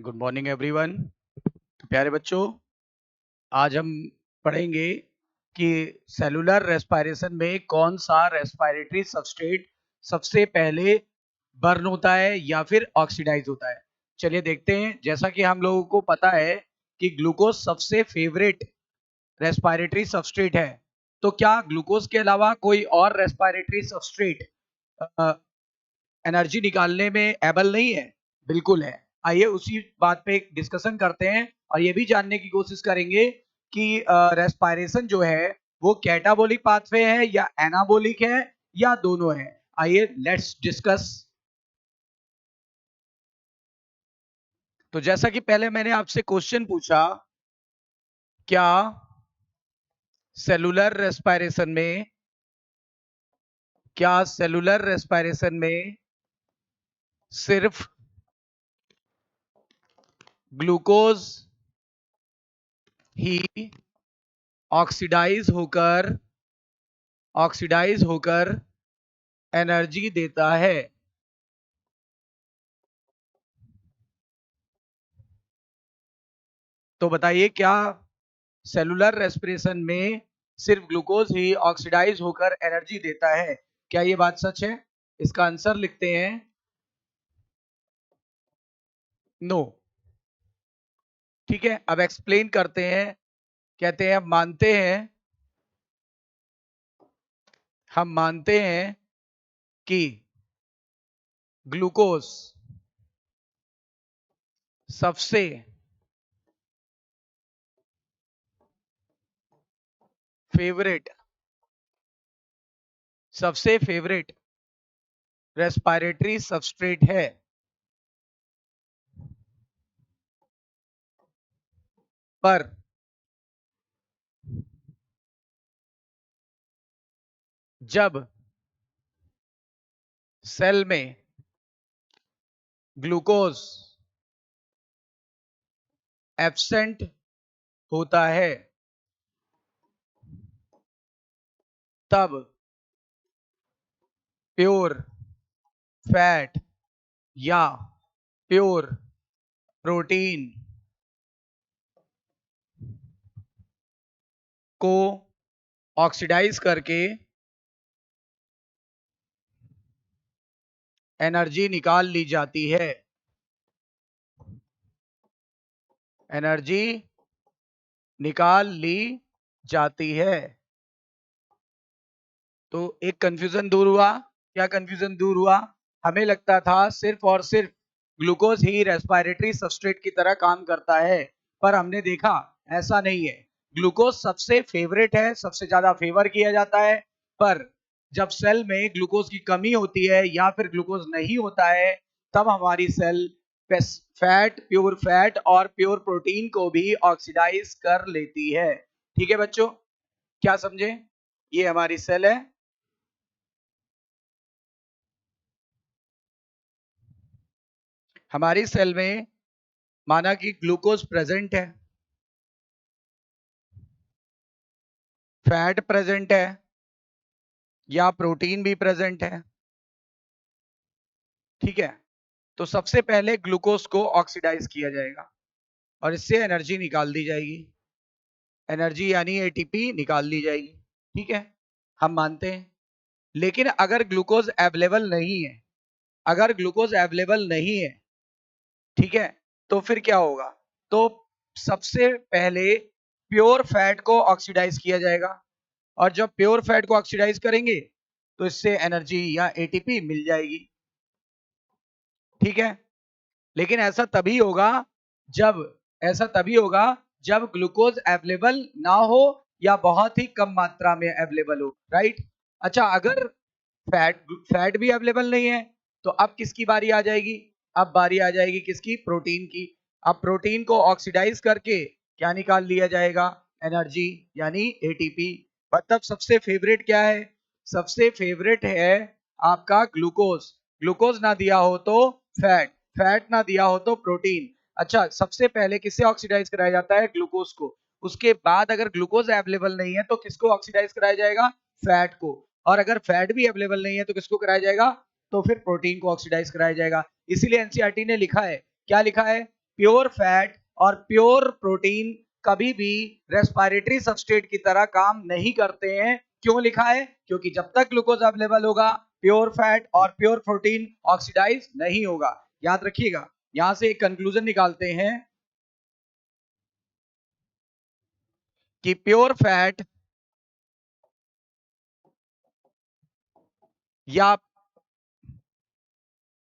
Good morning everyone. प्यारे बच्चों, आज हम पढ़ेंगे कि सेलुलर रेस्पिरेशन में कौन सा रेस्पिरेटरी सबस्ट्रेट सबसे पहले बर्न होता है या फिर ऑक्सीडाइज होता है। चलिए देखते हैं। जैसा कि हम लोगों को पता है कि ग्लूकोज सबसे फेवरेट रेस्पिरेटरी सबस्ट्रेट है, तो क्या ग्लूकोज के अलावा कोई और रेस्पिरेटरी सबस्ट्रेट एनर्जी निकालने में एबल नहीं है? बिल्कुल है। आइए उसी बात पे एक डिस्कशन करते हैं और ये भी जानने की कोशिश करेंगे कि रेस्पिरेशन जो है वो कैटाबोलिक पाथवे है या एनाबोलिक है या दोनों है। आइए लेट्स डिस्कस। तो जैसा कि पहले मैंने आपसे क्वेश्चन पूछा, क्या सेलुलर रेस्पिरेशन में सिर्फ ग्लूकोज ही ऑक्सीडाइज होकर एनर्जी देता है? तो बताइए, क्या सेलुलर रेस्पिरेशन में सिर्फ ग्लूकोज ही ऑक्सीडाइज होकर एनर्जी देता है? क्या ये बात सच है? इसका आंसर लिखते हैं नो। ठीक है, अब एक्सप्लेन करते हैं। कहते हैं हम मानते हैं कि ग्लूकोज सबसे फेवरेट रेस्पिरेटरी सबस्ट्रेट है, पर जब सेल में ग्लूकोज एब्सेंट होता है तब प्योर फैट या प्योर प्रोटीन को ऑक्सीडाइज करके एनर्जी निकाल ली जाती है। तो एक कंफ्यूजन दूर हुआ। क्या कंफ्यूजन दूर हुआ? हमें लगता था सिर्फ और सिर्फ ग्लूकोज ही रेस्पिरेटरी सबस्ट्रेट की तरह काम करता है, पर हमने देखा ऐसा नहीं है। ग्लूकोज सबसे फेवरेट है, सबसे ज्यादा फेवर किया जाता है, पर जब सेल में ग्लूकोज की कमी होती है या फिर ग्लूकोज नहीं होता है, तब हमारी सेल प्योर फैट और प्योर प्रोटीन को भी ऑक्सीडाइज कर लेती है। ठीक है बच्चों, क्या समझे? ये हमारी सेल है। हमारी सेल में माना कि ग्लूकोज प्रेजेंट है, फैट प्रेजेंट है या प्रोटीन भी प्रेजेंट है। ठीक है, तो सबसे पहले ग्लूकोज को ऑक्सीडाइज किया जाएगा और इससे एनर्जी निकाल दी जाएगी। एनर्जी यानी एटीपी निकाल ली जाएगी। ठीक है, हम मानते हैं। लेकिन अगर ग्लूकोज अवेलेबल नहीं है, ठीक है, तो फिर क्या होगा? तो सबसे पहले प्योर फैट को ऑक्सीडाइज किया जाएगा और जब प्योर फैट को ऑक्सीडाइज करेंगे तो इससे एनर्जी या एटीपी मिल जाएगी। ठीक है, लेकिन ऐसा तभी होगा जब ग्लूकोज अवेलेबल ना हो या बहुत ही कम मात्रा में अवेलेबल हो। राइट? अच्छा, अगर फैट भी अवेलेबल नहीं है तो अब किसकी बारी आ जाएगी? अब बारी आ जाएगी किसकी? प्रोटीन की। अब प्रोटीन को ऑक्सीडाइज करके क्या निकाल लिया जाएगा? एनर्जी यानी एटीपी। मतलब सबसे फेवरेट क्या है? सबसे फेवरेट है आपका ग्लूकोज। ग्लूकोज ना दिया हो तो फैट ना दिया हो तो प्रोटीन। अच्छा, सबसे पहले किससे ऑक्सीडाइज कराया जाता है? ग्लूकोज को। उसके बाद अगर ग्लूकोज अवेलेबल नहीं है तो किसको ऑक्सीडाइज कराया जाएगा? फैट को। और अगर फैट भी अवेलेबल नहीं है तो किसको कराया जाएगा? तो फिर प्रोटीन को ऑक्सीडाइज कराया जाएगा। इसीलिए एनसीईआरटी ने लिखा है, क्या लिखा है? प्योर फैट और प्योर प्रोटीन कभी भी रेस्पिरेटरी सबस्ट्रेट की तरह काम नहीं करते हैं। क्यों लिखा है? क्योंकि जब तक ग्लूकोज अवेलेबल होगा प्योर फैट और प्योर प्रोटीन ऑक्सीडाइज नहीं होगा। याद रखिएगा। यहां से एक कंक्लूजन निकालते हैं कि प्योर फैट या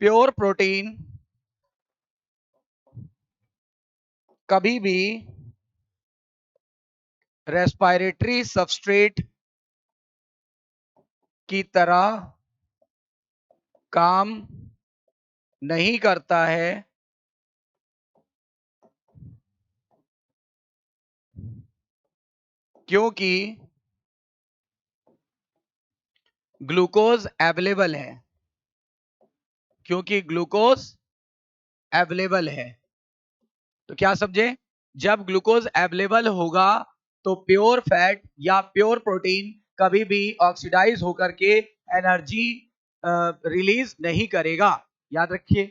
प्योर प्रोटीन कभी भी रेस्पिरेटरी सबस्ट्रेट की तरह काम नहीं करता है, क्योंकि ग्लूकोज अवेलेबल है। क्योंकि ग्लूकोज अवेलेबल है। तो क्या समझे? जब ग्लूकोज अवेलेबल होगा तो प्योर फैट या प्योर प्रोटीन कभी भी ऑक्सीडाइज होकर के एनर्जी रिलीज नहीं करेगा। याद रखिए,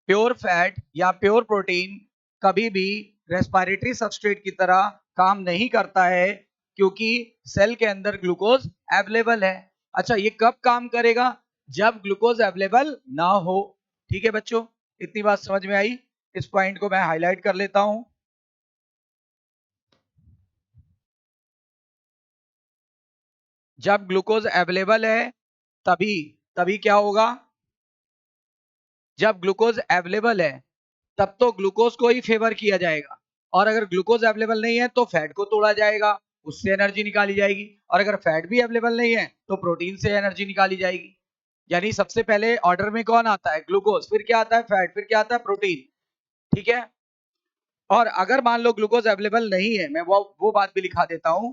प्योर फैट या प्योर प्रोटीन कभी भी रेस्पिरेटरी सबस्ट्रेट की तरह काम नहीं करता है, क्योंकि सेल के अंदर ग्लूकोज अवेलेबल है। अच्छा, ये कब काम करेगा? जब ग्लूकोज अवेलेबल ना हो। ठीक है बच्चों, इतनी बात समझ में आई? इस पॉइंट को मैं हाईलाइट कर लेता हूं। जब ग्लूकोज अवेलेबल है तभी तभी क्या होगा? जब ग्लूकोज अवेलेबल है तब तो ग्लूकोज को ही फेवर किया जाएगा, और अगर ग्लूकोज अवेलेबल नहीं है तो फैट को तोड़ा जाएगा, उससे एनर्जी निकाली जाएगी। और अगर फैट भी अवेलेबल नहीं है तो प्रोटीन से एनर्जी निकाली जाएगी। यानी सबसे पहले ऑर्डर में कौन आता है? ग्लूकोज, फिर क्या आता है? फैट, फिर क्या आता है? प्रोटीन। ठीक है। और अगर मान लो ग्लूकोज अवेलेबल नहीं है, मैं वो बात भी लिखा देता हूं,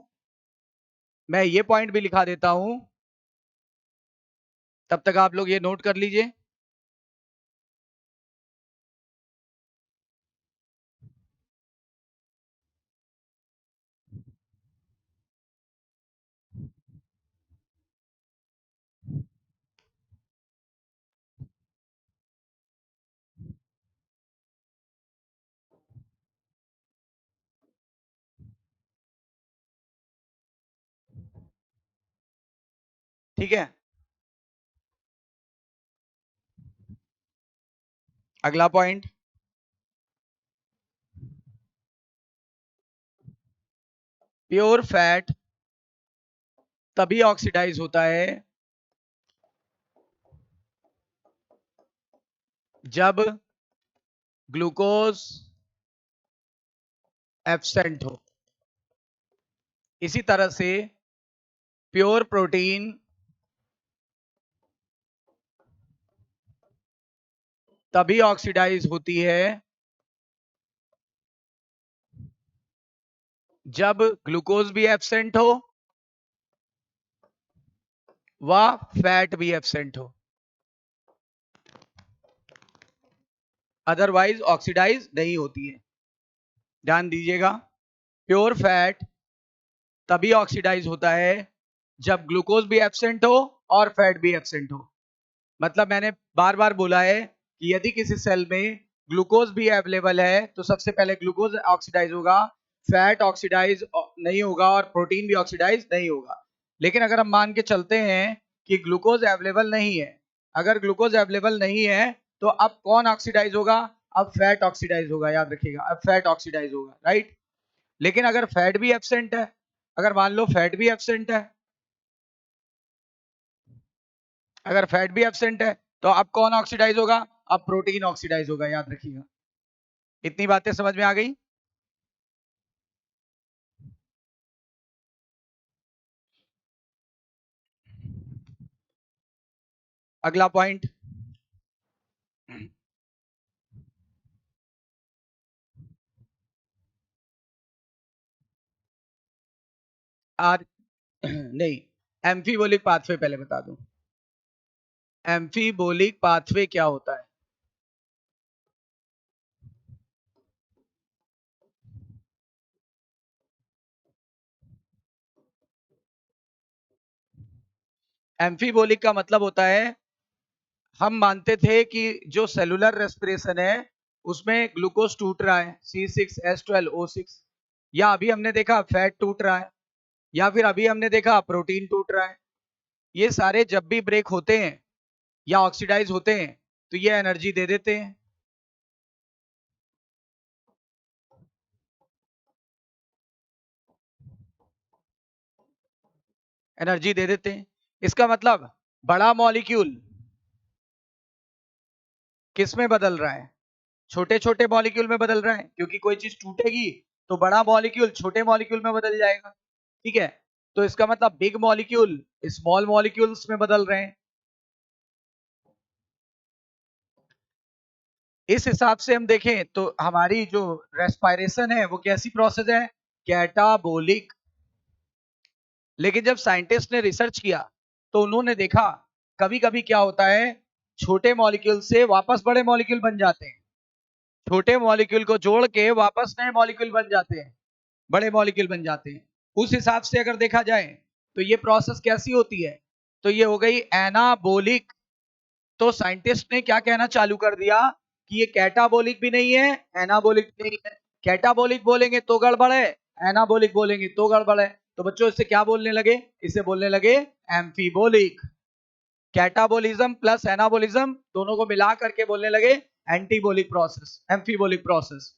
मैं ये पॉइंट भी लिखा देता हूं, तब तक आप लोग ये नोट कर लीजिए। ठीक है, अगला पॉइंट, प्योर फैट तभी ऑक्सीडाइज होता है जब ग्लूकोज एब्सेंट हो। इसी तरह से प्योर प्रोटीन तभी ऑक्सीडाइज होती है जब ग्लूकोज भी एब्सेंट हो व फैट भी एब्सेंट हो, अदरवाइज ऑक्सीडाइज नहीं होती है। ध्यान दीजिएगा, प्योर फैट तभी ऑक्सीडाइज होता है जब ग्लूकोज भी एब्सेंट हो और फैट भी एब्सेंट हो। मतलब मैंने बार बार बोला है कि यदि किसी सेल में ग्लूकोज भी अवेलेबल है तो सबसे पहले ग्लूकोज ऑक्सीडाइज होगा, फैट ऑक्सीडाइज नहीं होगा और प्रोटीन भी ऑक्सीडाइज नहीं होगा। लेकिन अगर हम मान के चलते हैं कि ग्लूकोज अवेलेबल नहीं है, अगर ग्लूकोज अवेलेबल नहीं है तो अब कौन ऑक्सीडाइज होगा? अब फैट ऑक्सीडाइज होगा। याद रखिएगा, अब फैट ऑक्सीडाइज होगा, राइट। लेकिन अगर फैट भी एब्सेंट है, अगर मान लो फैट भी एब्सेंट है, अगर फैट भी एब्सेंट है तो अब कौन ऑक्सीडाइज होगा? अब प्रोटीन ऑक्सीडाइज होगा। याद रखिएगा। इतनी बातें समझ में आ गई? अगला पॉइंट, आज नहीं, एम्फीबोलिक पाथवे पहले बता दूं। एम्फीबोलिक पाथवे क्या होता है? एम्फीबोलिक का मतलब होता है, हम मानते थे कि जो सेलुलर रेस्पिरेशन है उसमें ग्लूकोज टूट रहा है C6H12O6, या अभी हमने देखा फैट टूट रहा है, या फिर अभी हमने देखा प्रोटीन टूट रहा है। ये सारे जब भी ब्रेक होते हैं या ऑक्सीडाइज होते हैं तो ये एनर्जी दे देते हैं। एनर्जी दे देते हैं। इसका मतलब बड़ा मॉलिक्यूल किस में बदल रहा है? छोटे छोटे मॉलिक्यूल में बदल रहा है, क्योंकि कोई चीज टूटेगी तो बड़ा मॉलिक्यूल छोटे मॉलिक्यूल में बदल जाएगा। ठीक है, तो इसका मतलब बिग मॉलिक्यूल स्मॉल मॉलिक्यूल्स में बदल रहे हैं। इस हिसाब से हम देखें तो हमारी जो रेस्पिरेशन है वो कैसी प्रोसेस है? कैटाबोलिक। लेकिन जब साइंटिस्ट ने रिसर्च किया तो उन्होंने देखा कभी कभी क्या होता है, छोटे मॉलिक्यूल से वापस बड़े मॉलिक्यूल बन जाते हैं, छोटे मॉलिक्यूल को जोड़ के वापस नए मॉलिक्यूल बन जाते हैं, बड़े मॉलिक्यूल बन जाते हैं। उस हिसाब से अगर देखा जाए तो ये प्रोसेस कैसी होती है? तो ये हो गई एनाबोलिक। तो साइंटिस्ट ने क्या कहना चालू कर दिया कि ये कैटाबोलिक भी नहीं है, एनाबोलिक भी नहीं है। कैटाबोलिक बोलेंगे तो गड़बड़ है, एनाबोलिक बोलेंगे तो गड़बड़ है। तो बच्चों इससे क्या बोलने लगे? इसे बोलने लगे एम्फीबोलिक। कैटाबोलिज्म प्लस एनाबोलिज्म दोनों को मिला करके बोलने लगे anabolic process, amphibolic process,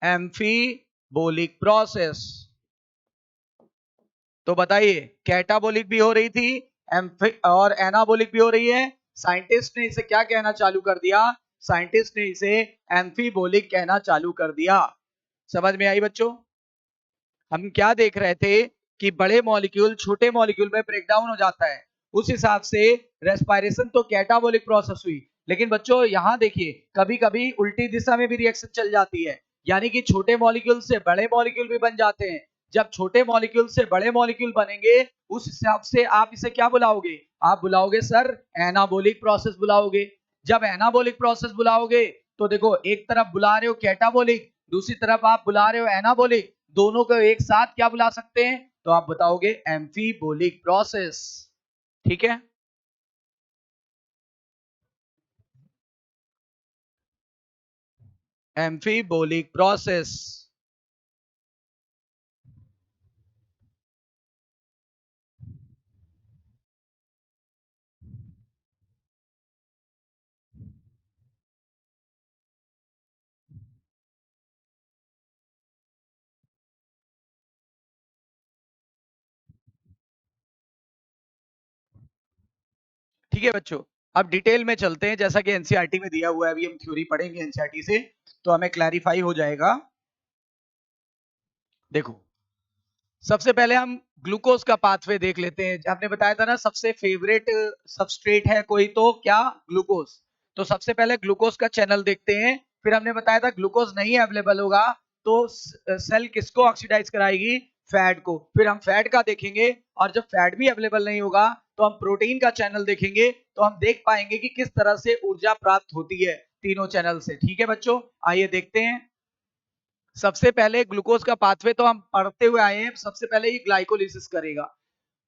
amphibolic process. तो बताइए कैटाबोलिक भी हो रही थी और एनाबोलिक भी हो रही है। साइंटिस्ट ने इसे क्या कहना चालू कर दिया? साइंटिस्ट ने इसे एम्फीबोलिक कहना चालू कर दिया। समझ में आई बच्चों? हम क्या देख रहे थे कि बड़े मॉलिक्यूल छोटे मॉलिक्यूल में ब्रेक डाउन हो जाता है, उस हिसाब से रेस्पिरेशन तो कैटाबोलिक प्रोसेस हुई। लेकिन बच्चों यहां देखिए कभी कभी उल्टी दिशा में भी रिएक्शन चल जाती है, यानी कि छोटे मॉलिक्यूल से बड़े मॉलिक्यूल भी बन जाते हैं। जब छोटे मॉलिक्यूल से बड़े मॉलिक्यूल बनेंगे उस हिसाब से आप इसे क्या बुलाओगे? आप बुलाओगे सर एनाबोलिक प्रोसेस बुलाओगे। जब एनाबोलिक प्रोसेस बुलाओगे तो देखो एक तरफ बुला रहे हो कैटाबोलिक, दूसरी तरफ आप बुला रहे हो एनाबोलिक, दोनों को एक साथ क्या बुला सकते हैं? तो आप बताओगे एम्फीबोलिक प्रोसेस। ठीक है, एम्फीबोलिक प्रोसेस। ठीक है बच्चों, अब डिटेल में चलते हैं। जैसा कि एनसीईआरटी में दिया हुआ है, अभी हम थ्योरी पढ़ेंगे एनसीईआरटी से तो हमें क्लैरिफाई हो जाएगा। देखो सबसे पहले हम ग्लूकोज का पाथवे देख लेते हैं। आपने बताया था ना सबसे फेवरेट सबस्ट्रेट है कोई तो क्या? ग्लूकोज। तो सबसे पहले ग्लूकोज का चैनल देखते हैं। फिर हमने बताया था ग्लूकोज नहीं अवेलेबल होगा तो सेल किसको ऑक्सीडाइज कराएगी? फैट को। फिर हम फैट का देखेंगे, और जब फैट भी अवेलेबल नहीं होगा तो हम प्रोटीन का चैनल देखेंगे, तो हम देख पाएंगे कि किस तरह से ऊर्जा प्राप्त होती है तीनों चैनल से। ठीक है बच्चों, आइए देखते हैं। सबसे पहले ग्लूकोज का पाथवे तो हम पढ़ते हुए आए हैं। सबसे पहले ये ग्लाइकोलिसिस करेगा,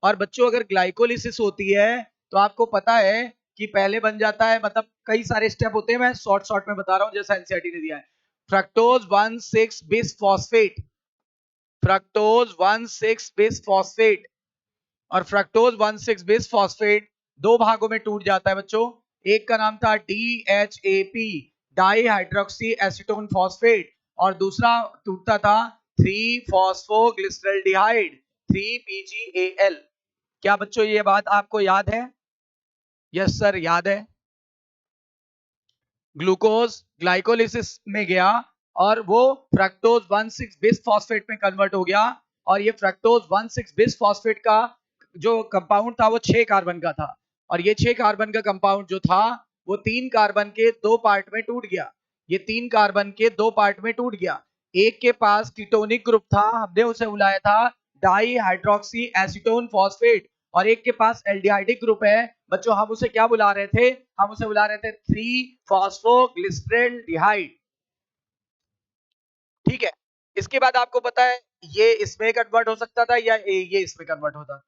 और बच्चों अगर ग्लाइकोलिसिस होती है तो आपको पता है कि पहले बन जाता है, मतलब कई सारे स्टेप होते हैं, मैं शॉर्ट शॉर्ट में बता रहा हूं जैसा एनसीईआरटी ने दिया है। Fructose 1,6 bis phosphate, fructose 1,6 bis phosphate, और फ्रक्टोज 1,6 बिस फॉस्फेट दो भागों में टूट जाता है बच्चों। एक का नाम था DHAP, di hydroxy acetone phosphate, और दूसरा टूटता था 3-फॉस्फोग्लिसरॉल्डिहाइड 3-PGAL। क्या बच्चों ये बात आपको याद है? यस सर याद है। ग्लूकोज ग्लाइकोलिसिस में गया और वो फ्रक्टोज 1,6 बिस फॉस्फेट में कन्वर्ट हो गया, और ये फ्रक्टोज 1,6 बिस फॉस्फेट का जो कंपाउंड था वो 6 कार्बन का था, और ये 6 कार्बन का कंपाउंड जो था वो 3 कार्बन के 2 पार्ट में टूट गया। ये 3 कार्बन के 2 पार्ट में टूट गया। एक के पास कीटोनिक ग्रुप था, हमने उसे बुलाया था डाई हाइड्रोक्सी एसीटोन फॉस्फेट, और एक के पास एल्डिहाइडिक ग्रुप है बच्चों, हम उसे क्या बुला रहे थे? हम उसे बुला रहे थे 3-फॉस्फोग्लिसरॉल्डिहाइड। ठीक है, इसके बाद आपको पता है ये इसमें कन्वर्ट हो सकता था या ये इसमें कन्वर्ट होता था।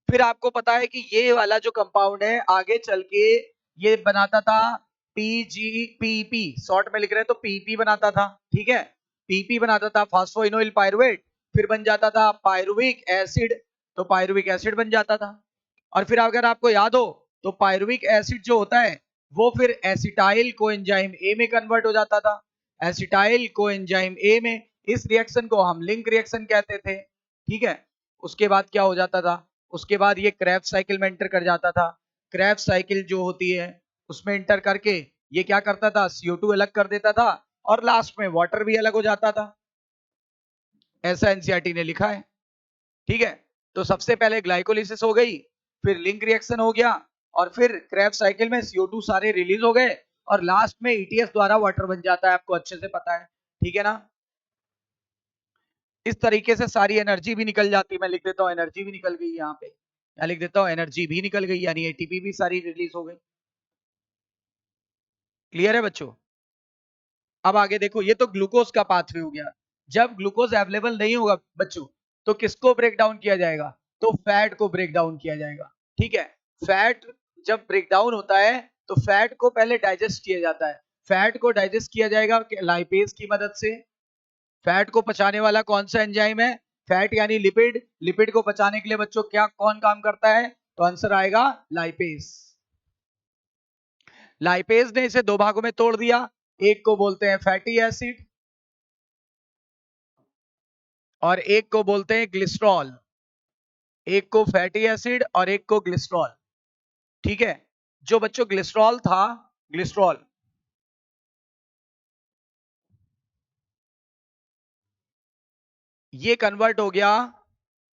फिर आपको पता है कि ये वाला जो कंपाउंड है आगे चल के ये बनाता था पीपी शॉर्ट में लिख रहे हैं तो पीपी बनाता था, ठीक है, पीपी बनाता था फास्फोइनोइल पायरुवेट, फिर बन जाता था पायरुविक एसिड, तो पायरुविक एसिड बन जाता था। और फिर अगर आपको याद हो तो पायरुविक एसिड जो होता है वो फिर एसिटाइल कोएंजाइम ए में कन्वर्ट हो जाता था, एसिटाइल कोएंजाइम ए में। इस रिएक्शन को हम लिंक रिएक्शन कहते थे, ठीक है। उसके बाद क्या हो जाता था, उसके बाद ये क्रेब्स साइकिल में एंटर कर जाता था। क्रेब्स साइकिल जो होती है उसमें एंटर करके ये क्या करता था, CO2 अलग कर देता था और लास्ट में वाटर भी अलग हो जाता था, ऐसा एनसीईआरटी ने लिखा है, ठीक है। तो सबसे पहले ग्लाइकोलिसिस हो गई, फिर लिंक रिएक्शन हो गया, और फिर क्रेब्स साइकिल में CO2 सारे रिलीज हो गए और लास्ट में ETS द्वारा वाटर बन जाता है, आपको अच्छे से पता है, ठीक है ना। इस तरीके से सारी एनर्जी भी निकल जाती है, मैं लिख देता हूं एनर्जी भी निकल गई यहाँ पे, या लिख देता हूं एनर्जी भी निकल गई, यानी ATP भी सारी रिलीज हो गई। क्लियर है बच्चों? अब आगे देखो, ये तो ग्लूकोज का पाथवे हो गया। जब ग्लूकोज अवेलेबल नहीं होगा बच्चों तो किसको ब्रेक डाउन किया जाएगा, तो फैट को ब्रेक डाउन किया जाएगा, ठीक है। फैट जब ब्रेक डाउन होता है तो फैट को पहले डाइजेस्ट किया जाता है, फैट को डाइजेस्ट किया जाएगा लाइपेज की मदद से। फैट को पचाने वाला कौन सा एंजाइम है, फैट यानी लिपिड, लिपिड को पचाने के लिए बच्चों क्या कौन काम करता है, तो आंसर आएगा लाइपेज। लाइपेज ने इसे दो भागों में तोड़ दिया, एक को बोलते हैं फैटी एसिड और एक को बोलते हैं ग्लिसरॉल, एक को फैटी एसिड और एक को ग्लिसरॉल, ठीक है। जो बच्चों ग्लिसरॉल था, ग्लिसरॉल ये कन्वर्ट हो गया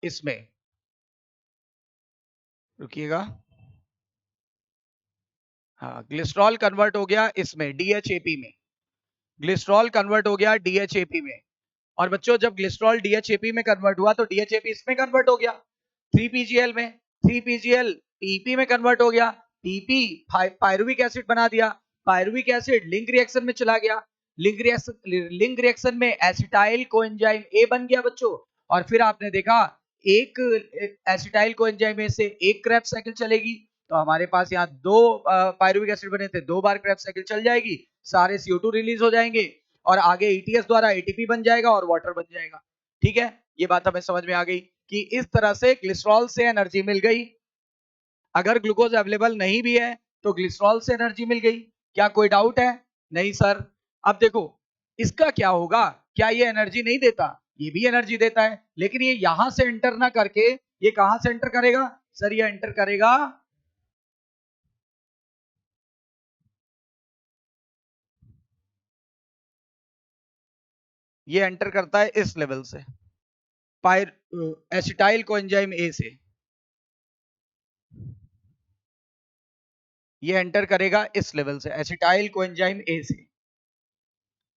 इसमें, रुकिएगा, हाँ ग्लिसरॉल कन्वर्ट हो गया इसमें DHAP में, ग्लिसरॉल कन्वर्ट हो गया DHAP में। और बच्चों जब ग्लिसरॉल DHAP में कन्वर्ट हुआ तो DHAP इसमें कन्वर्ट हो गया 3PGL में, 3PGL PP में कन्वर्ट हो गया, PP पायरुविक एसिड बना दिया, पायरुविक एसिड लिंक रिएक्शन में चला गया, लिंक रिएक्शन में एसिटाइल कोएंजाइम A बन गया बच्चों। और फिर आपने देखा एक एसिटाइल कोएंजाइम में से एक क्रेब्स साइकिल चलेगी, तो हमारे पास यहाँ दो पायरुविक एसिड बने थे, दो बार क्रेब्स साइकिल चल जाएगी, सारे CO2 रिलीज हो जाएंगे और आगे ETS द्वारा ATP बन जाएगा और वाटर बन जाएगा, ठीक है। ये बात हमें समझ में आ गई कि इस तरह से ग्लिसरॉल से एनर्जी मिल गई। अगर ग्लूकोज अवेलेबल नहीं भी है तो ग्लिसरॉल से एनर्जी मिल गई, क्या कोई डाउट है? नहीं सर। अब देखो इसका क्या होगा, क्या ये एनर्जी नहीं देता, ये भी एनर्जी देता है, लेकिन ये यहां से एंटर ना करके ये कहां से एंटर करेगा, सर ये एंटर करेगा ये एंटर करता है इस लेवल से, पायर एसिटाइल कोएंजाइम A से ये एंटर करेगा इस लेवल से, एसिटाइल कोएंजाइम A से।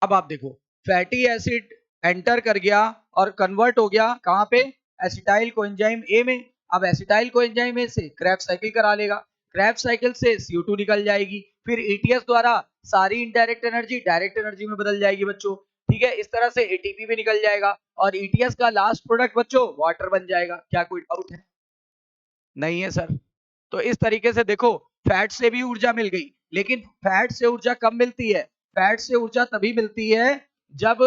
अब आप देखो फैटी एसिड एंटर कर गया और कन्वर्ट हो गया कहां पे, एसिटाइल कोएंजाइम A में। अब एसिटाइल कोएंजाइम A से क्रेब्स साइकिल करा लेगा, क्रेब्स साइकिल से CO2 निकल जाएगी, फिर ETS द्वारा सारी इनडायरेक्ट एनर्जी डायरेक्ट एनर्जी में बदल जाएगी बच्चों, ठीक है। इस तरह से ATP भी निकल जाएगा और ETS का लास्ट प्रोडक्ट बच्चों वाटर बन जाएगा। क्या कोई डाउट है? नहीं है सर। तो इस तरीके से देखो फैट से भी ऊर्जा मिल गई, लेकिन फैट से ऊर्जा कब मिलती है, फैट से ऊर्जा तभी मिलती है जब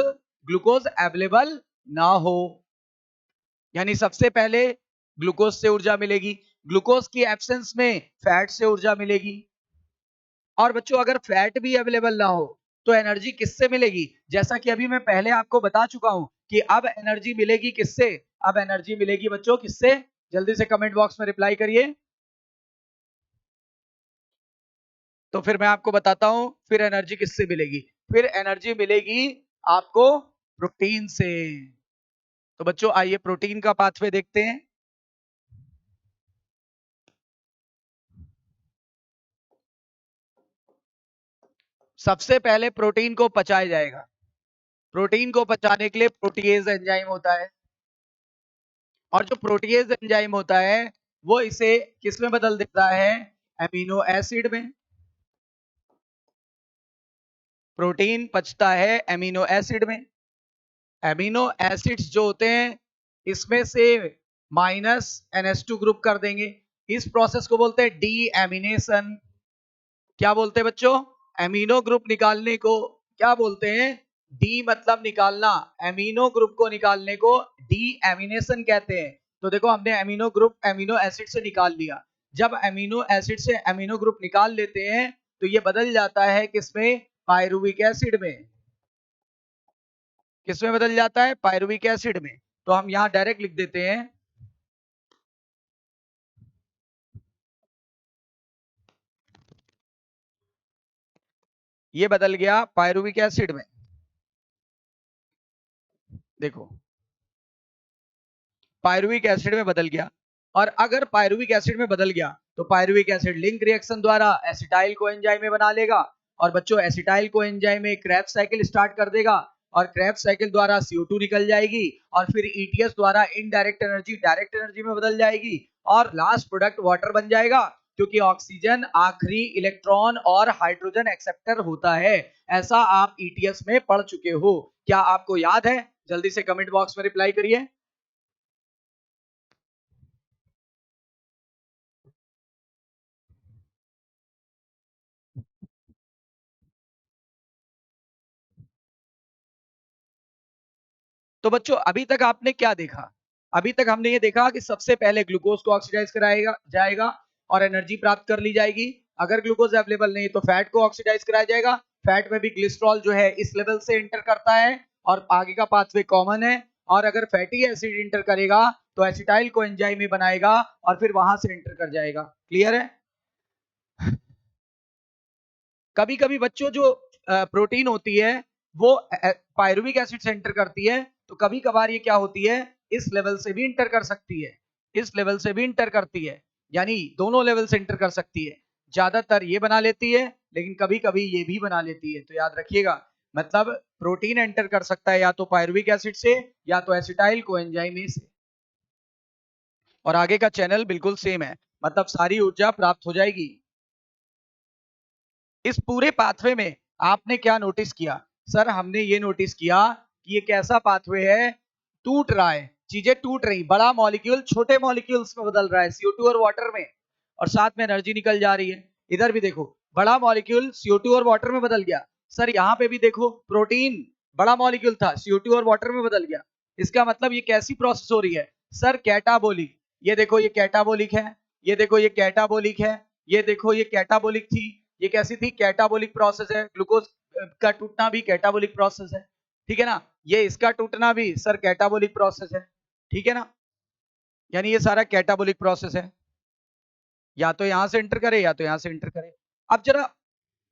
ग्लूकोज अवेलेबल ना हो, यानी सबसे पहले ग्लूकोज से ऊर्जा मिलेगी, ग्लूकोज की एब्सेंस में फैट से ऊर्जा मिलेगी। और बच्चों अगर फैट भी अवेलेबल ना हो तो एनर्जी किससे मिलेगी, जैसा कि अभी मैं पहले आपको बता चुका हूं कि अब एनर्जी मिलेगी किससे, अब एनर्जी मिलेगी बच्चों किससे, जल्दी से कमेंट बॉक्स में रिप्लाई करिए। तो फिर मैं आपको बताता हूं फिर एनर्जी किससे मिलेगी, फिर एनर्जी मिलेगी आपको प्रोटीन से। तो बच्चों आइए प्रोटीन का पाथवे देखते हैं। सबसे पहले प्रोटीन को पचाया जाएगा, प्रोटीन को पचाने के लिए प्रोटीएज एंजाइम होता है, और जो प्रोटीएज एंजाइम होता है वो इसे किस में बदल देता है, एमिनो एसिड में। प्रोटीन पचता है एमिनो एसिड में, एमिनो एसिड्स जो होते हैं इसमें से माइनस NH2 ग्रुप कर देंगे, इस प्रोसेस को बोलते हैं डी एमिनेशन। क्या बोलते हैं बच्चों, एमिनो ग्रुप निकालने को क्या बोलते हैं? डी मतलब निकालना। एमिनो ग्रुप को निकालने को डी एमिनेशन कहते हैं। तो देखो हमने एमिनो ग्रुप एमिनो एसिड से निकाल लिया। जब एमिनो एसिड से एमिनो ग्रुप निकाल लेते हैं तो ये बदल जाता है किसमें? पायरुविक एसिड में। किसमें बदल जाता है? पायरुविक एसिड में। तो हम यहां डायरेक्ट लिख देते हैं, ये बदल गया पायरुविक एसिड में। देखो पायरुविक एसिड में बदल गया। और अगर पायरुविक एसिड में बदल गया तो पायरुविक एसिड लिंक रिएक्शन द्वारा एसिटाइल को एंजाइम में बना लेगा। और बच्चों एसिटाइल को एंजाइम में क्रेब्स साइकिल स्टार्ट कर देगा और क्रेब्स साइकिल द्वारा CO2 निकल जाएगी और फिर ETS द्वारा इनडायरेक्ट एनर्जी डायरेक्ट एनर्जी में बदल जाएगी और लास्ट प्रोडक्ट वाटर बन जाएगा, क्योंकि ऑक्सीजन आखिरी इलेक्ट्रॉन और हाइड्रोजन एक्सेप्टर होता है। ऐसा आप ETS में पढ़ चुके हो, क्या आपको याद है? जल्दी से कमेंट बॉक्स में रिप्लाई करिए। तो बच्चों अभी तक आपने क्या देखा? अभी तक हमने ये देखा कि सबसे पहले ग्लूकोज को ऑक्सीडाइज कराएगा जाएगा और एनर्जी प्राप्त कर ली जाएगी। अगर ग्लूकोज अवेलेबल नहीं तो फैट को ऑक्सीडाइज कराया जाएगा। फैट में भी ग्लिसरॉल जो है इस लेवल से इंटर करता है और आगे का पाथवे कॉमन है। और अगर फैटी एसिड इंटर करेगा तो एसिटाइल को एंजाइम में बनाएगा और फिर वहां से इंटर कर जाएगा। क्लियर है? कभी कभी बच्चों जो प्रोटीन होती है वो पायरुविक एसिड से इंटर करती है, तो कभी कभार ये क्या होती है, इस लेवल से भी इंटर कर सकती है, इस लेवल से भी इंटर करती है, यानी दोनों लेवल से इंटर कर सकती है। ज्यादातर ये बना लेती है लेकिन कभी कभी ये भी बना लेती है। तो याद रखिएगा, मतलब प्रोटीन एंटर कर सकता है या तो पायरुविक एसिड से या तो एसिटाइल कोएंजाइम से। और आगे का चैनल बिल्कुल सेम है, मतलब सारी ऊर्जा प्राप्त हो जाएगी। इस पूरे पाथवे में आपने क्या नोटिस किया? सर हमने ये नोटिस किया कि ये कैसा पाथवे है, टूट रहा है, चीजें टूट रही, बड़ा मॉलिक्यूल छोटे मॉलिक्यूल्स में बदल रहा है, CO2 और वाटर में, और साथ में एनर्जी निकल जा रही है। इधर भी देखो बड़ा मॉलिक्यूल CO2 और वाटर में बदल गया। सर यहाँ पे भी देखो प्रोटीन बड़ा मॉलिक्यूल था, CO2 और वाटर में बदल गया। इसका मतलब ये कैसी प्रोसेस हो रही है? Sir catabolic. ये देखो ये कैटाबोलिक है, ये देखो ये कैटाबोलिक है, ये देखो ये कैटाबोलिक थी, ये कैसी थी? कैटाबोलिक प्रोसेस है। ग्लूकोज का टूटना भी कैटाबोलिक प्रोसेस है, ठीक है ना? ये इसका टूटना भी सर कैटाबोलिक प्रोसेस है, ठीक है ना? यानी ये सारा कैटाबोलिक प्रोसेस है, या तो यहां से एंटर करे या तो यहां से एंटर करे। अब जरा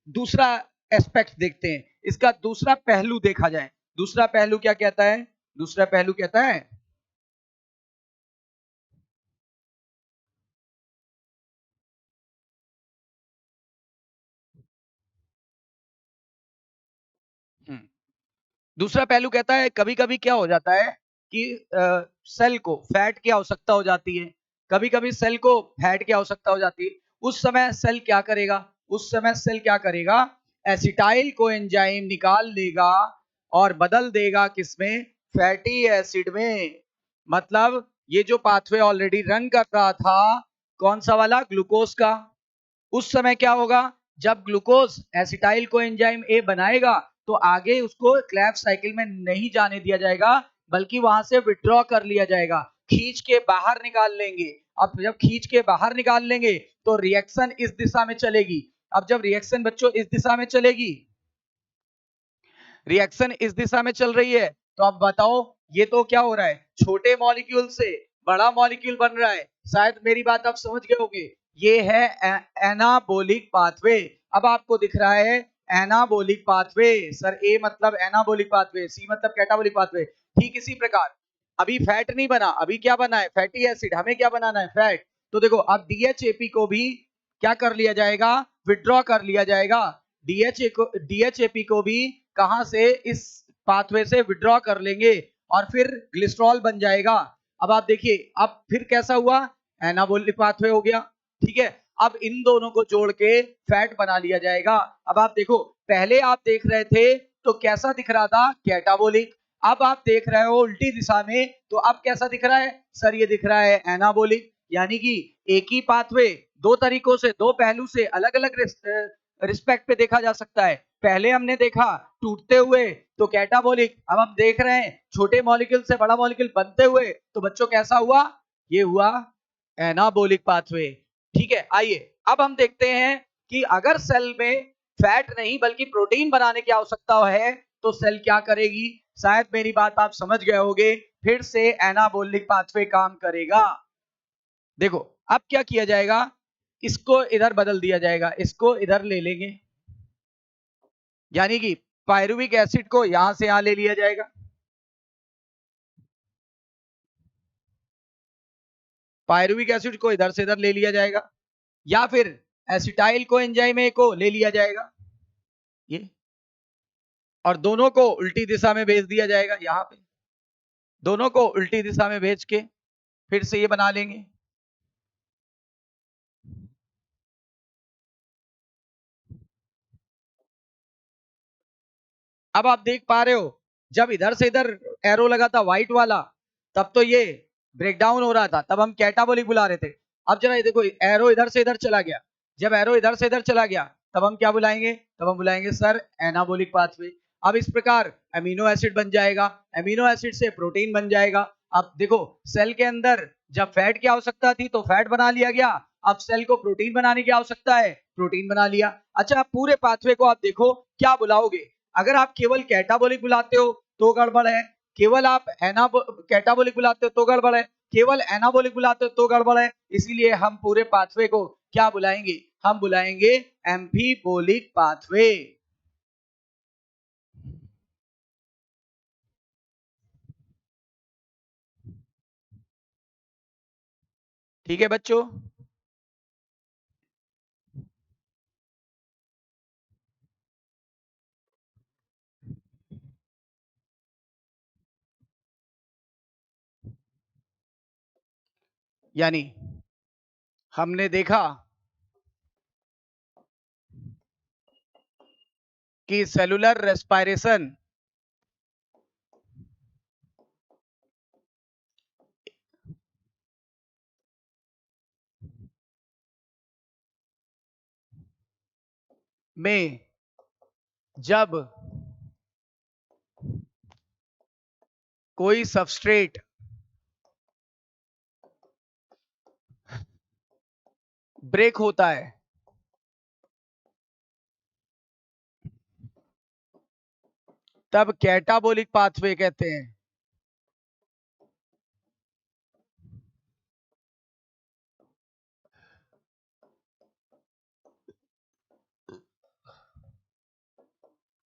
दूसरा एस्पेक्ट देखते हैं, इसका दूसरा पहलू देखा जाए। दूसरा पहलू क्या कहता है? दूसरा पहलू कहता है दूसरा पहलू कहता है कभी कभी क्या हो जाता है कि सेल को फैट की आवश्यकता हो जाती है, कभी कभी सेल को फैट की आवश्यकता हो जाती है। उस समय सेल क्या करेगा? उस समय सेल क्या करेगा? एसिटाइल को एंजाइम निकाल लेगा और बदल देगा किसमें? फैटी एसिड में। मतलब ये जो पाथवे ऑलरेडी रन कर रहा था, कौन सा वाला? ग्लूकोज का। उस समय क्या होगा? जब glucose acetyl co enzyme A बनाएगा तो आगे उसको क्लेव साइकिल में नहीं जाने दिया जाएगा, बल्कि वहां से विड्रॉ कर लिया जाएगा, खींच के बाहर निकाल लेंगे। अब जब खींच के बाहर निकाल लेंगे तो रिएक्शन इस दिशा में चलेगी। अब जब रिएक्शन बच्चों इस दिशा में चलेगी, रिएक्शन इस दिशा में चल रही है, तो अब बताओ ये तो क्या हो रहा है? छोटे मॉलिक्यूल से बड़ा मॉलिक्यूल बन रहा है। शायद मेरी बात आप समझ गए होंगे। ये है एनाबोलिक पाथवे। अब आपको दिख रहा है एनाबोलिक पाथवे। सर ए मतलब एनाबोलिक पाथवे, सी मतलब कैटाबोलिक पाथवे। ठीक इसी प्रकार अभी फैट नहीं बना, अभी क्या बना है? Fatty acid. हमें क्या बनाना है? फैट। तो देखो अब DHAP को भी क्या कर लिया जाएगा? विड्रॉ कर लिया जाएगा। DHAP को भी कहां से? इस पाथवे से विड्रॉ कर लेंगे और फिर ग्लिसरॉल बन जाएगा। अब आप देखिए अब फिर कैसा हुआ? एनाबोलिक पाथवे हो गया, ठीक है। अब इन दोनों को जोड़ के फैट बना लिया जाएगा। अब आप देखो पहले आप देख रहे थे तो कैसा दिख रहा था? कैटाबोलिक। अब आप देख रहे हो उल्टी दिशा में, तो अब कैसा दिख रहा है? सर ये दिख रहा है एनाबोलिक। यानी कि एक ही पाथवे दो तरीकों से, दो पहलू से अलग अलग रिस्पेक्ट पे देखा जा सकता है। पहले हमने देखा टूटते हुए तो कैटाबोलिक, अब हम देख रहे हैं छोटे मॉलिक्यूल से बड़ा मॉलिक्यूल बनते हुए, तो बच्चों कैसा हुआ, ये हुआ एनाबोलिक पाथवे। ठीक है, आइए अब हम देखते हैं कि अगर सेल में फैट नहीं बल्कि प्रोटीन बनाने की आवश्यकता है तो सेल क्या करेगी। शायद मेरी बात आप समझ गए होंगे, फिर से एनाबोलिक पाथवे काम करेगा। देखो अब क्या किया जाएगा, इसको इधर बदल दिया जाएगा, इसको इधर ले लेंगे, यानी कि पायरुविक एसिड को यहां से यहां ले लिया जाएगा, पायरुविक एसिड को इधर से इधर ले लिया जाएगा, या फिर एसिटाइल को एंजाइम ए को ले लिया जाएगा ये, और दोनों को उल्टी दिशा में भेज दिया जाएगा। यहां पे दोनों को उल्टी दिशा में भेज के फिर से ये बना लेंगे। अब आप देख पा रहे हो जब इधर से इधर एरो लगा था व्हाइट वाला, तब तो ये ब्रेकडाउन हो रहा था, तब हम कैटाबोलिक बुला रहे थे। अब जरा ये देखो एरो इधर से इधर चला गया, जब एरो इधर से इधर चला गया तब हम क्या बुलाएंगे, तब हम बुलाएंगे सर एनाबोलिक पाथवे। अब इस प्रकार अमीनो एसिड बन जाएगा, अमीनो एसिड से प्रोटीन बन जाएगा। अब देखो सेल के अंदर जब फैट की आवश्यकता थी तो फैट बना लिया गया, अब सेल को प्रोटीन बनाने की आवश्यकता है, प्रोटीन बना लिया। अच्छा आप पूरे पाथवे को आप देखो क्या बुलाओगे, अगर आप केवल कैटाबोलिक बुलाते हो तो गड़बड़ है, केवल आप कैटाबोलिक बुलाते हो तो गड़बड़ है, केवल एनाबोलिक बुलाते हो तो गड़बड़ है। इसीलिए हम पूरे पाथवे को क्या बुलाएंगे, हम बुलाएंगे एम्फीबोलिक पाथवे। ठीक है बच्चों, यानी हमने देखा कि सेलुलर रेस्पिरेशन में जब कोई सबस्ट्रेट ब्रेक होता है तब कैटाबोलिक पाथवे कहते हैं।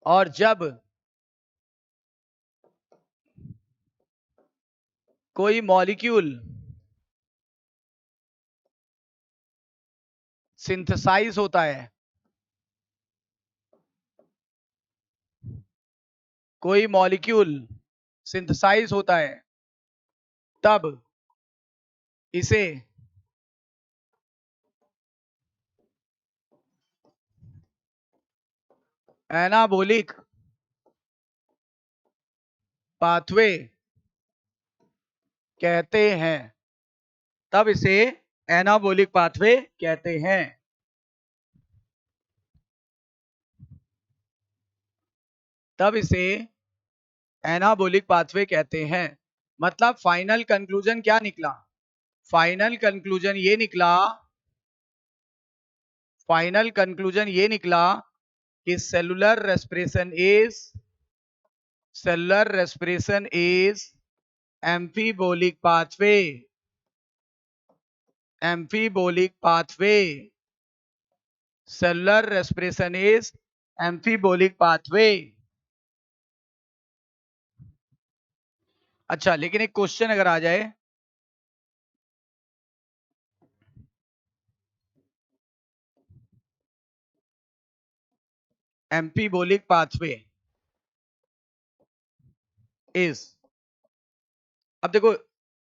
और जब कोई मॉलिक्यूल सिंथेसाइज होता है, कोई मॉलिक्यूल सिंथेसाइज होता है तब इसे एनाबोलिक पाथवे कहते हैं, तब इसे एनाबोलिक पाथवे कहते हैं। तब इसे एनाबोलिक पाथवे कहते हैं। मतलब फाइनल कंक्लूजन क्या निकला, फाइनल कंक्लूजन ये निकला, फाइनल कंक्लूजन ये निकला कि cellular respiration is एम्फीबोलिक pathway, एम्फीबोलिक pathway, cellular respiration is एम्फीबोलिक pathway. अच्छा लेकिन एक क्वेश्चन अगर आ जाए, एम्फीबोलिक पाथवे इज, अब देखो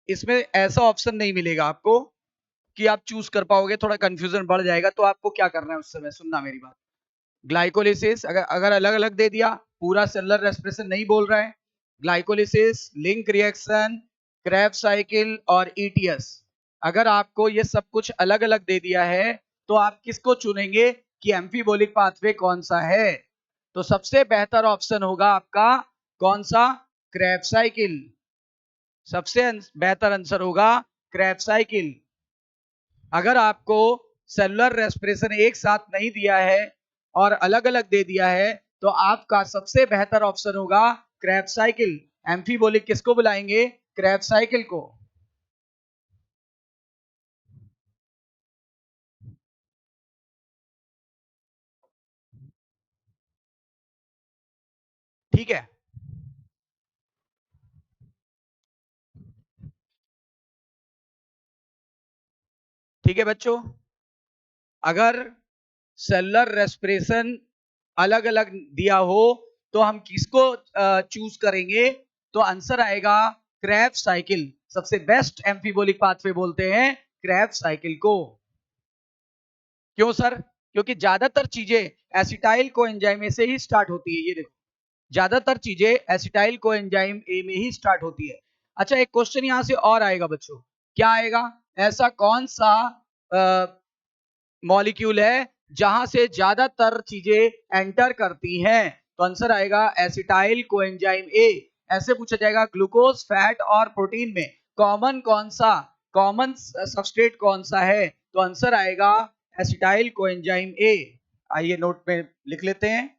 इसमें ऐसा ऑप्शन नहीं मिलेगा आपको कि आप चूज कर पाओगे, थोड़ा कंफ्यूजन बढ़ जाएगा। तो आपको क्या करना है उस समय, सुनना मेरी बात, ग्लाइकोलिसिस अगर अगर अलग अलग दे दिया, पूरा सेलुलर रेस्पिरेशन नहीं बोल रहा है, glycolysis, link reaction, Krebs cycle और ईटीएस, अगर आपको ये सब कुछ अलग अलग दे दिया है तो आप किसको चुनेंगे, कि एम्फीबोलिक पाथवे कौन सा है, तो सबसे बेहतर ऑप्शन होगा आपका कौन सा, क्रेब्स साइकिल। सबसे बेहतर आंसर होगा क्रेब्स साइकिल। अगर आपको सेलुलर रेस्पिरेशन एक साथ नहीं दिया है और अलग अलग दे दिया है, तो आपका सबसे बेहतर ऑप्शन होगा क्रेब्स साइकिल। एम्फीबोलिक किसको बुलाएंगे, क्रेब्स साइकिल को। ठीक है, ठीक है बच्चों। अगर सेलुलर रेस्पिरेशन अलग अलग दिया हो तो हम किसको चूज करेंगे, तो आंसर आएगा क्रेब्स साइकिल। सबसे बेस्ट एम्फीबोलिक पाथवे बोलते हैं क्रेब्स साइकिल को। क्यों सर, क्योंकि ज्यादातर चीजें एसिटाइल कोएंजाइम ए से ही स्टार्ट होती है। ये देखो, ज्यादातर चीजें एसिटाइल कोएंजाइम ए में ही स्टार्ट होती है। अच्छा, एक क्वेश्चन यहां से और आएगा बच्चों, क्या आएगा, ऐसा कौन सा मॉलिक्यूल है जहां से ज्यादातर चीजें एंटर करती हैं, तो आंसर आएगा एसिटाइल कोएंजाइम ए। ऐसे पूछा जाएगा ग्लूकोज, फैट और प्रोटीन में कॉमन कौन सा, कॉमन सबस्ट्रेट कौन सा है, तो आंसर आएगा एसिटाइल कोएंजाइम ए। आइए नोट में लिख लेते हैं,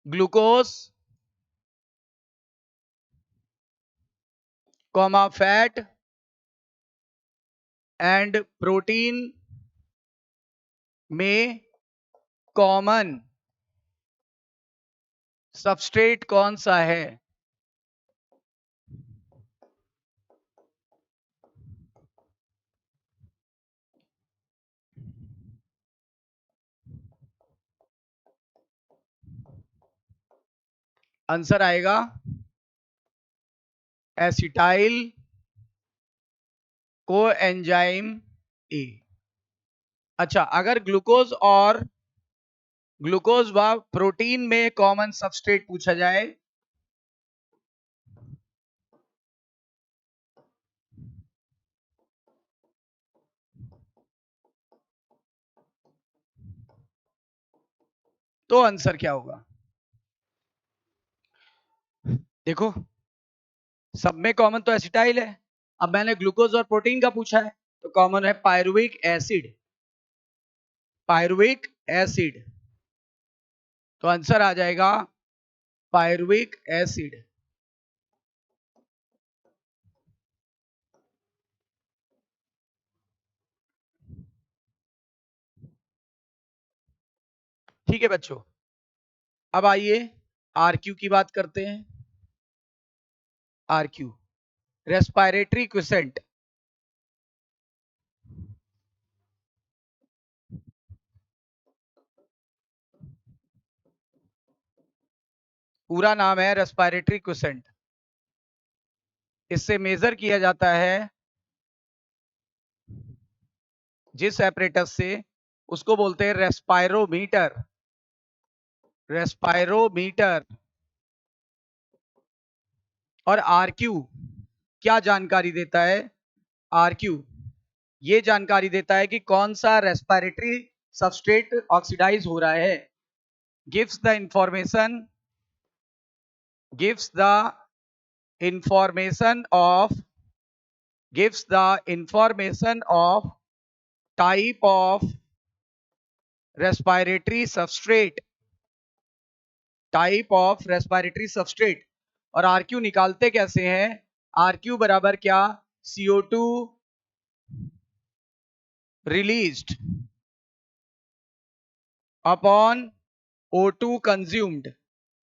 glucose comma fat and protein में कॉमन सबस्ट्रेट कौन सा है। आंसर आएगा एसिटाइल कोएंजाइम ए। अच्छा, अगर ग्लूकोज व प्रोटीन में कॉमन सबस्ट्रेट पूछा जाए, तो आंसर क्या होगा। देखो, सब में कॉमन तो एसिटाइल है। अब मैंने ग्लूकोज और प्रोटीन का पूछा है, तो कॉमन है पायरुविक एसिड, पायरुविक एसिड, तो आंसर आ जाएगा पायरुविक एसिड। ठीक है बच्चों, अब आइए आरक्यू की बात करते हैं। RQ, respiratory quiescent. पूरा नाम है रेस्पिरेटरी क्विसेंट। इससे मेजर किया जाता है जिस एपरेटस से, उसको बोलते हैं रेस्पायरोमीटर, रेस्पायरोमीटर। और आरक्यू क्या जानकारी देता है, आरक्यू ये जानकारी देता है कि कौन सा रेस्पिरेटरी सबस्ट्रेट ऑक्सीडाइज हो रहा है। Gives the information, gives the information of, gives the information of type of respiratory substrate, type of respiratory substrate. और आरक्यू निकालते कैसे हैं, आरक्यू बराबर क्या, CO2 released upon O2 consumed.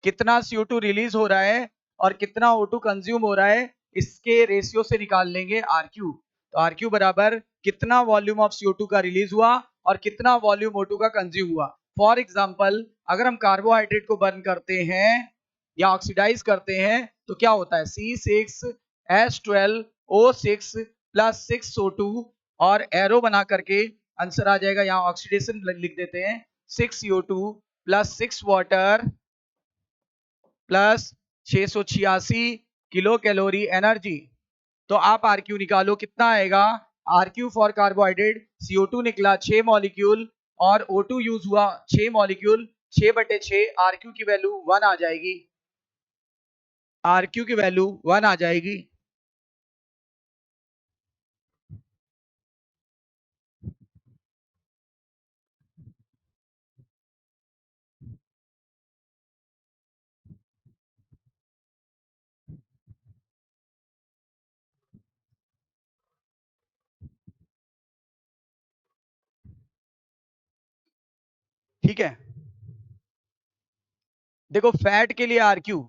कितना CO2 रिलीज हो रहा है और कितना O2 कंज्यूम हो रहा है, इसके रेशियो से निकाल लेंगे आरक्यू। तो आरक्यू बराबर कितना वॉल्यूम ऑफ CO2 का रिलीज हुआ और कितना वॉल्यूम O2 का कंज्यूम हुआ। फॉर एग्जांपल, अगर हम कार्बोहाइड्रेट को बर्न करते हैं या ऑक्सीडाइज करते हैं तो क्या होता है, C6H12O6 प्लस 6O2, और एरो बना करके आंसर आ जाएगा, यहाँ ऑक्सीडेशन लिख देते हैं, 6CO2 plus 6 water plus 686 kilo calorie energy. तो आप आरक्यू निकालो, कितना आएगा, RQ फॉर कार्बोहाइड्रेट, CO2 निकला 6 मॉलिक्यूल और O2 यूज हुआ 6 मॉलिक्यूल, 6/6 RQ की वैल्यू 1 आ जाएगी, RQ की वैल्यू 1 आ जाएगी। ठीक है, देखो फैट के लिए RQ,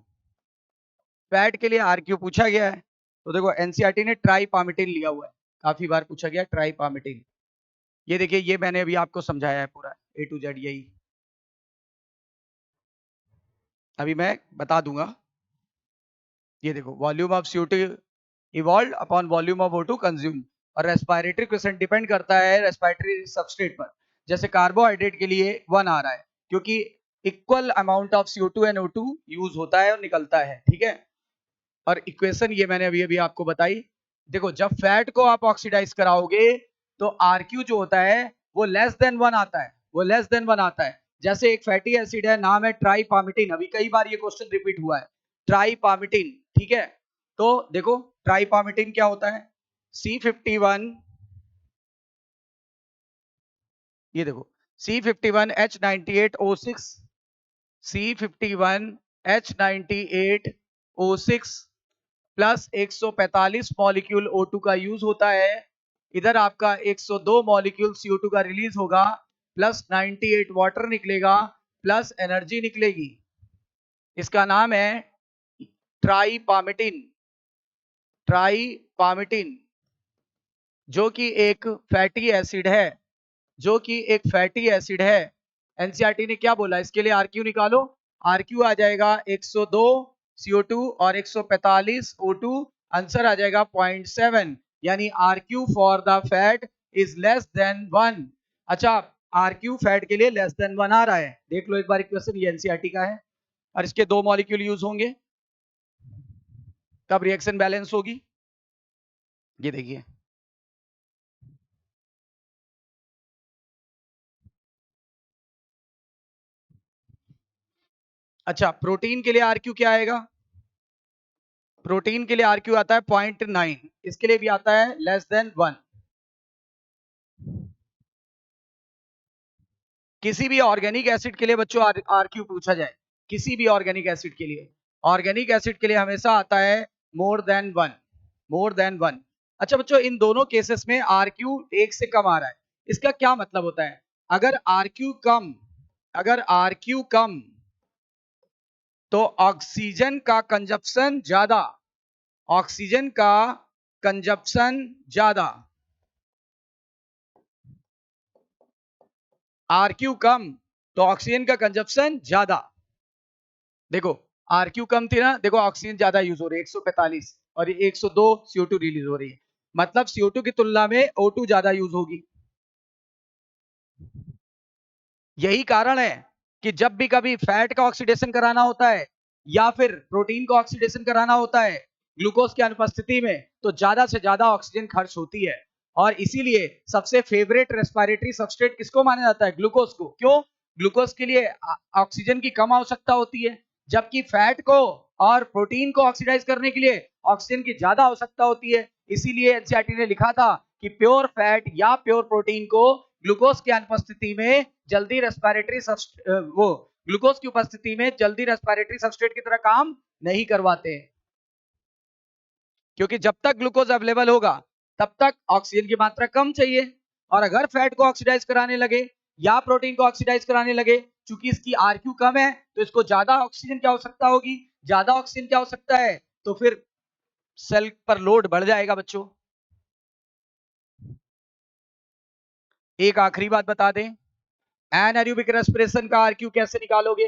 फैट के लिए RQ पूछा गया है, तो देखो एनसीईआरटी ने ट्राइपामिटिन लिया हुआ है, काफी बार पूछा गया ट्राइपामिटिन। ये देखिए, ये मैंने अभी आपको समझाया है पूरा A to Z यही, अभी मैं बता दूंगा। ये देखो, volume of CO2 evolve upon volume of O2 consume, और रेस्पिरेटरी क्वेश्चन डिपेंड करता है रेस्पिरेटरी सबस्ट्रेट पर। जैसे कार्बोहाइड्रेट के लिए 1 आ रहा है क्योंकि equal amount of CO2 and O2 use होता है और निकलता है, ठीक है। और इक्वेशन ये मैंने अभी अभी आपको बताई। देखो, जब फैट को आप ऑक्सीडाइज कराओगे तो RQ जो होता है वो लेस देन 1 आता है, वो लेस देन 1 आता है। जैसे एक फैटी एसिड है, नाम है ट्राइपामिटिन, अभी कई बार ये क्वेश्चन रिपीट हुआ है, ट्राइपामिटिन, ठीक है। तो देखो ट्राइपामिटिन क्या होता है, C51, ये देखो C51H98O6, C51H98O6 plus 145 molecule O2 का यूज होता है। इधर आपका 102 मॉलिक्यूल CO2 का रिलीज होगा, प्लस 98 वाटर निकलेगा, प्लस एनर्जी निकलेगी। इसका नाम है ट्राइपामिटिन, ट्राइपामिटिन, जो कि एक फैटी एसिड है, जो कि एक फैटी एसिड है। एनसीईआरटी ने क्या बोला, इसके लिए RQ निकालो, RQ आ जाएगा 102 CO2 और 145 O2, आंसर आ जाएगा 0.7, यानी RQ for the fat is less than 1। अच्छा, RQ फैट के लिए लेस देन 1 आ रहा है, देख लो एक बार इक्वेशन, ये एनसीईआरटी का है। और इसके 2 मॉलिक्यूल यूज होंगे, तब रिएक्शन बैलेंस होगी। ये देखिए, अच्छा प्रोटीन के लिए RQ क्या आएगा, प्रोटीन के लिए RQ आता है 0.9, इसके लिए भी आता है लेस देन 1। किसी भी ऑर्गेनिक एसिड के लिए बच्चों RQ पूछा जाए, किसी भी ऑर्गेनिक एसिड के लिए, ऑर्गेनिक एसिड के लिए हमेशा आता है मोर देन 1, मोर देन 1। अच्छा बच्चों, इन दोनों केसेस में RQ 1 से कम आ रहा है, इसका क्या मतलब होता है, अगर RQ कम, अगर RQ कम तो ऑक्सीजन का कंजप्शन ज्यादा, ऑक्सीजन का कंजप्शन ज्यादा, RQ कम तो ऑक्सीजन का कंजप्शन ज्यादा। देखो RQ कम थी ना, देखो ऑक्सीजन ज्यादा यूज हो रही है 145, और ये 102 CO2 रिलीज हो रही है, मतलब CO2 की तुलना में O2 ज्यादा यूज होगी। यही कारण है कि जब भी कभी फैट का ऑक्सीडेशन कराना होता है या फिर प्रोटीन का ऑक्सीडेशन कराना होता है ग्लूकोज की अनुपस्थिति में, तो ज्यादा से ज्यादा ऑक्सीजन खर्च होती है। और इसीलिए सबसे फेवरेट रेस्पिरेटरी सबस्ट्रेट किसको माना जाता है, ग्लूकोज को। क्यों, ग्लूकोज के लिए ऑक्सीजन की कम आवश्यकता होती है, जबकि फैट को और प्रोटीन को ऑक्सीडाइज करने के लिए ऑक्सीजन की ज्यादा आवश्यकता होती है। इसीलिए एनसीईआरटी ने लिखा था कि प्योर फैट या प्योर प्रोटीन को ग्लूकोज की अनुपस्थिति में जल्दी रेस्पिरेटरी वो ग्लूकोज की उपस्थिति में जल्दी रेस्पिरेटरी सबस्ट्रेट की तरह काम नहीं करवाते हैं, क्योंकि जब तक ग्लूकोज अवेलेबल होगा तब तक ऑक्सीजन की मात्रा कम चाहिए, और अगर फैट को ऑक्सीडाइज कराने लगे या प्रोटीन को ऑक्सीडाइज कराने लगे, चूंकि इसकी RQ कम है तो इसको ज्यादा ऑक्सीजन की आवश्यकता होगी, ज्यादा ऑक्सीजन की आवश्यकता है तो फिर सेल पर लोड बढ़ जाएगा बच्चों। एक आखिरी बात बता दें, एनाएरोबिक रेस्पिरेशन का RQ कैसे निकालोगे,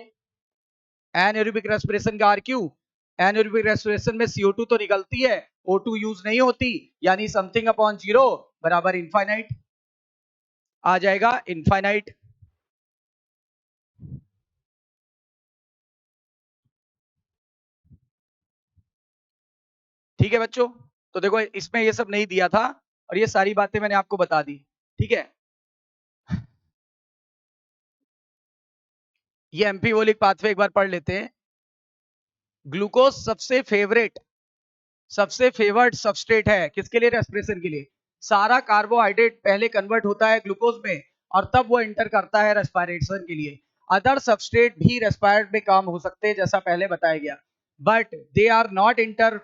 एनाएरोबिक रेस्पिरेशन का RQ, एनाएरोबिक रेस्पिरेशन में CO2 तो निकलती है, O2 यूज नहीं होती, यानी समथिंग अपॉन जीरो बराबर इनफाइनाइट आ जाएगा, इनफाइनाइट। ठीक है बच्चों, तो देखो इसमें ये सब नहीं दिया था, और ये सारी बातें मैंने आपको बता दी, ठीक है। ये एम्फीबोलिक पाथवे एक बार पढ़ लेते हैं। ग्लूकोज सबसे फेवर्ड सबस्ट्रेट है किसके लिए? रेस्पिरेशन के लिए। सारा कार्बोहाइड्रेट पहले कन्वर्ट होता है ग्लूकोज में और तब वो एंटर करता है रेस्पिरेशन के लिए। अदर सबस्ट्रेट भी रेस्पायर में काम हो सकते हैं जैसा पहले बताया गया, but they are not enter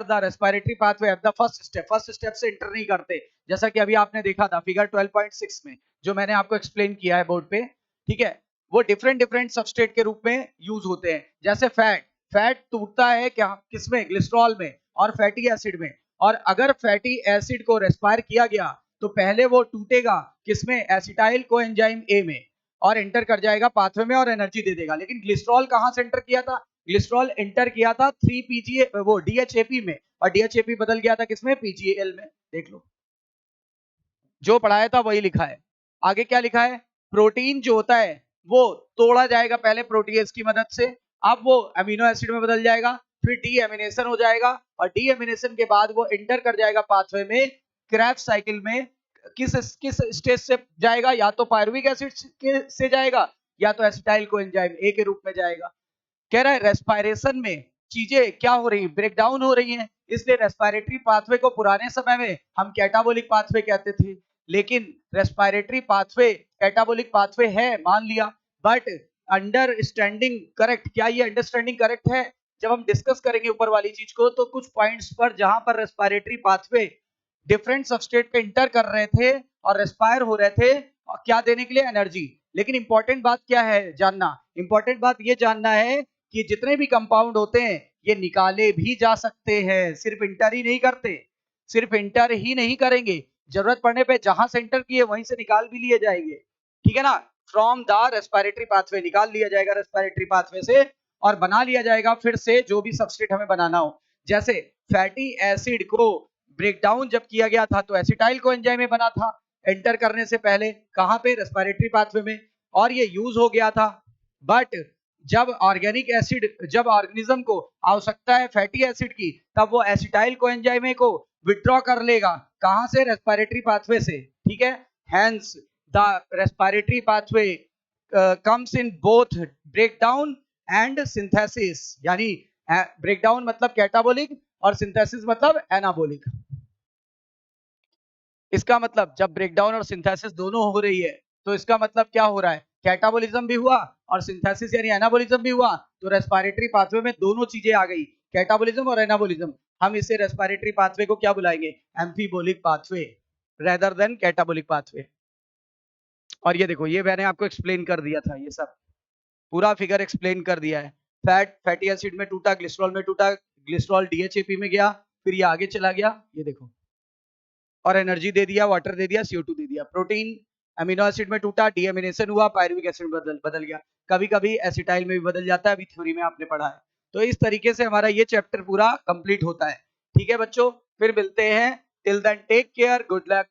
the respiratory pathway at the first step से इंटर नहीं करते, जैसा कि अभी आपने देखा था फिगर 12.6 में जो मैंने आपको एक्सप्लेन किया है बोर्ड पे, ठीक है। वो डिफरेंट सबस्ट्रेट के रूप में यूज होते हैं। जैसे फैट टूटता है क्या? किसमें? ग्लिसरॉल में और फैटी एसिड में। और अगर फैटी एसिड को रेस्पायर किया गया तो पहले वो टूटेगा किसमें? एसिटाइल कोएंजाइम ए में और एंटर कर जाएगा पाथवे में और एनर्जी दे देगा। लेकिन ग्लिसरॉल कहां से एंटर किया था? ग्लिसरॉल एंटर किया था 3-PGA वो DHAP में, और DHAP बदल गया था किसमें? PGAL में। देख लो, जो पढ़ाया था वही लिखा है। आगे क्या लिखा है? प्रोटीन जो होता है वो तोड़ा जाएगा पहले प्रोटीएज की मदद से, अब वो अमीनो एसिड में बदल जाएगा, फिर डीएमिनेशन हो जाएगा और डीएमिनेशन के बाद वो एंटर कर जाएगा पाथवे में, क्रेब्स साइकिल में। किस स्टेज से जाएगा? या तो पायरुविक एसिड से जाएगा या तो एसिटाइल कोएंजाइम ए के रूप में जाएगा। कह रहा है रेस्पिरेशन में चीजें क्या हो रही? ब्रेक डाउन हो रही हैं, इसलिए रेस्पिरेटरी पाथवे को पुराने समय में हम कैटाबोलिक पाथवे कहते थे। लेकिन रेस्पिरेटरी पाथवे कैटाबोलिक पाथवे है मान लिया, बट अंडरस्टैंडिंग करेक्ट, क्या ये अंडरस्टैंडिंग करेक्ट है? जब हम डिस्कस करेंगे ऊपर वाली चीज को तो कुछ पॉइंट्स पर जहां पर रेस्पिरेटरी पाथवे डिफरेंट सबस्ट्रेट पे इंटर कर रहे थे और रेस्पायर हो रहे थे, और क्या देने के लिए? एनर्जी। लेकिन इंपॉर्टेंट बात क्या है जानना? इंपॉर्टेंट बात ये जानना है कि जितने भी कंपाउंड होते हैं ये निकाले भी जा सकते हैं, सिर्फ इंटर ही नहीं करते, सिर्फ इंटर ही नहीं करेंगे, जरूरत पड़ने पे जहां से इंटर किए वहीं से निकाल भी लिए जाएंगे, ठीक है ना। फ्रॉम द रेस्पिरेटरी पाथवे निकाल लिया जाएगा रेस्पिरेटरी पाथवे से और बना लिया जाएगा फिर से जो भी सबस्ट्रेट हमें बनाना हो। जैसे फैटी एसिड को ब्रेक डाउन जब किया गया था तो एसिटाइल कोएंजाइम में बना था एंटर करने से पहले, कहां पे? रेस्पिरेटरी पाथवे में, और ये यूज हो गया था। बट जब ऑर्गेनिक एसिड, जब ऑर्गेनिज्म को आवश्यकता है फैटी एसिड की, तब वो एसिटाइल कोएंजाइम को विथड्रॉ कर लेगा, कहां से? रेस्पिरेटरी पाथवे से, ठीक है। Hence the respiratory pathway comes in both breakdown and synthesis, यानी ब्रेकडाउन मतलब कैटाबोलिक और सिंथेसिस मतलब एनाबोलिक। इसका मतलब जब ब्रेकडाउन और सिंथेसिस दोनों हो रही है तो इसका मतलब क्या हो रहा है? कैटाबोलिज्म भी हुआ और सिंथेसिस यानी एनाबोलिज्म भी हुआ, तो रेस्पिरेटरी पाथवे में दोनों चीजें आ गई, कैटाबोलिज्म और एनाबोलिज्म। हम इसे रेस्पिरेटरी पाथवे को क्या बुलाएंगे? एम्फीबोलिक pathway rather than catabolic pathway. और ये देखो, ये मैंने आपको एक्सप्लेन कर दिया था, ये सब पूरा फिगर एक्सप्लेन कर दिया है। फैटी एसिड में टूटा, ग्लिसरॉल में टूटा, ग्लिसरॉल DHAP में गया, फिर ये आगे चला गया, ये देखो, और एनर्जी दे दिया, वाटर दे दिया, CO2 दे दिया। प्रोटीन अमीनो एसिड में टूटा, डीएमिनेशन हुआ, पायरुविक एसिड बदल गया, कभी कभी एसिटाइल में भी बदल जाता है, अभी थ्योरी में आपने पढ़ा है। तो इस तरीके से हमारा ये चैप्टर पूरा कंप्लीट होता है, ठीक है बच्चों। फिर मिलते हैं, till then take care, good luck.